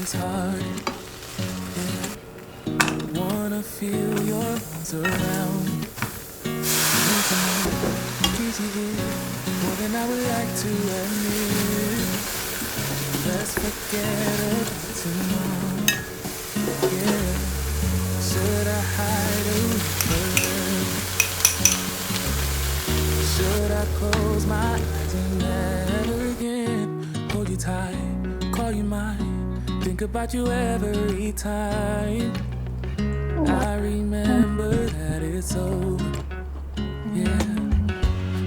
is hard. Yeah. Wanna feel your arms around. Need to know, easy here, more than I would like to admit. Let's forget about tomorrow. Yeah. Should I hide away? Should I close my eyes and never again hold you tight, call you mine, think about you every time? I remember that it's over. Yeah.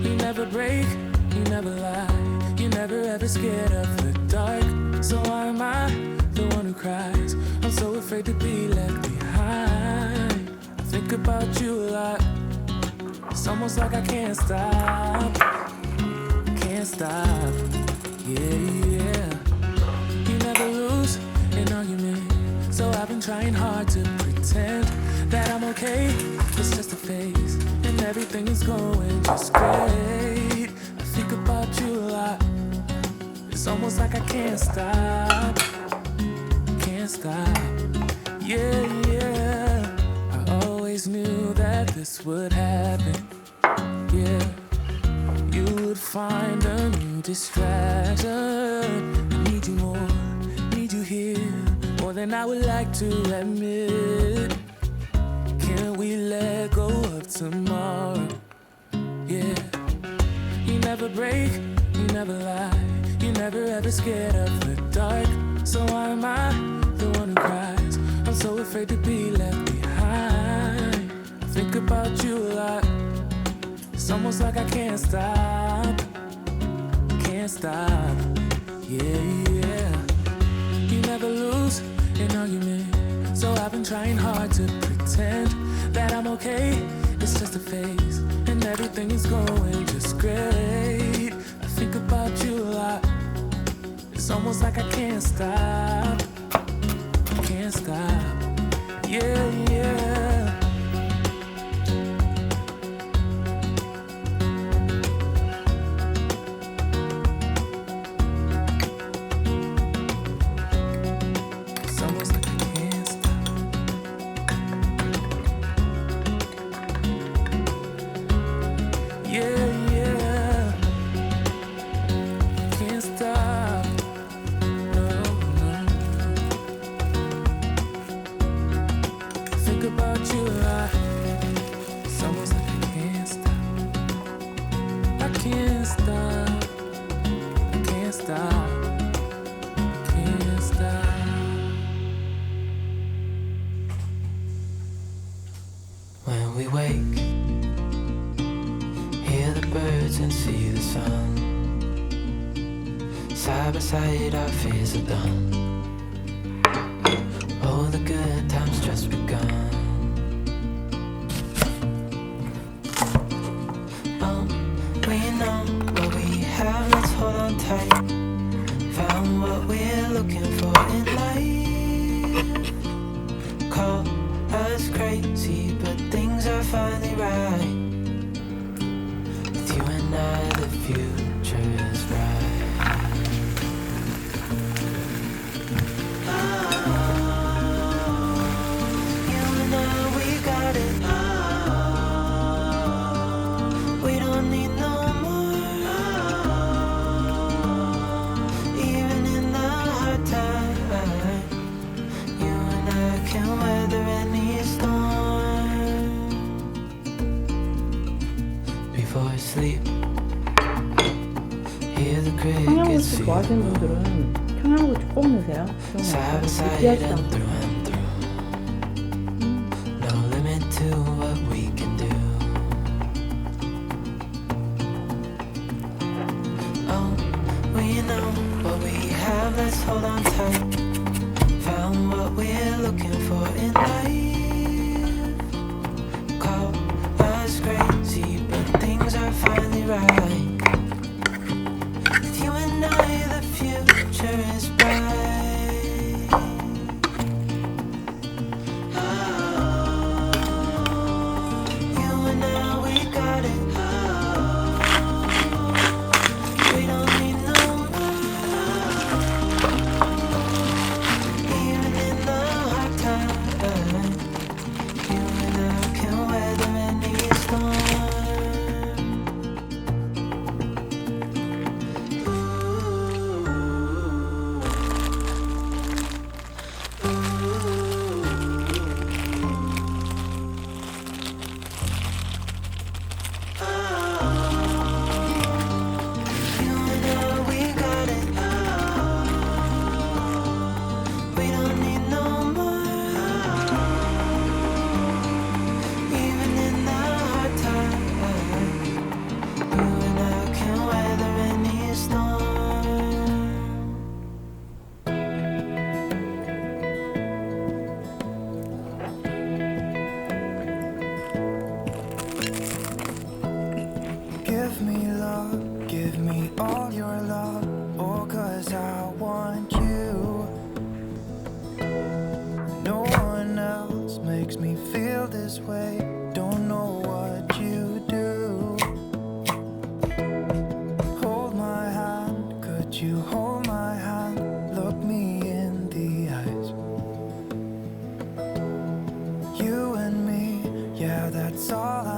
You never break, you never lie, you never ever scared of the dark. So why am I the one who cries? I'm so afraid to be left behind. I think about you a lot. It's almost like I can't stop. Can't stop. Yeah, yeah. You never lose an argument, so I've been trying hard to pretend that I'm okay. It's just a phase, and everything is going just great. I think about you a lot. It's almost like I can't stop. Can't stop. Yeah, yeah. I always knew that this would happen. Yeah. You would find a new distraction. I need you more, need you here, more than I would like to admit. Can we let go of tomorrow? Yeah. You never break, you never lie, you never ever scared of the dark. So why am I the one who cries? I'm so afraid to be left behind. I think about you a lot. It's almost like I can't stop. Can't stop. Yeah, yeah. You never lose an argument, so I've been trying hard to pretend that I'm okay. It's just a phase, and everything is going just great. I think about you a lot. It's almost like I can't stop. Can't stop. Yeah, yeah. When we wake, hear the birds and see the sun. Side by side our fears are done. Oh, the good times just begun. Oh, we know what we have, let's hold on tight. Found what we're looking for in life. Call us crazy, but things are finally right. With you and I, the future is bright. Oh, you and I, we got it. Oh, we don't need no more. Oh, even in the hard time, you and I can weather any storm. Before I sleep, hear the 청양고추 crickets sing. 좋아하시는 분들은 청양고추 꼭 넣으세요. Side by side 느끼하지 and 않고. through and through. No limit to what we can do. Oh, we know what we have, let's hold on tight. Found what we're looking for in life. Call us crazy, but things are finally right. With you and I, the future is bright. Oh, you and I, we got it. Oh, we don't need no more.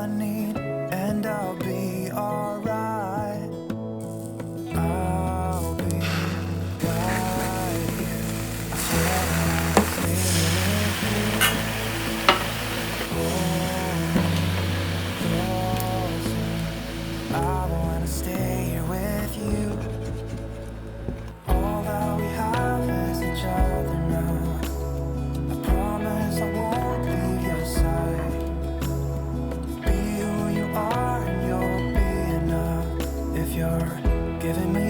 I need, and I'll be alright. I'll be right here. I swear that I'll stay with you. Closer, I wanna stay here with you. All that we have is each other now. I promise I won't leave your side. Be who you are and you'll be enough. If you're giving me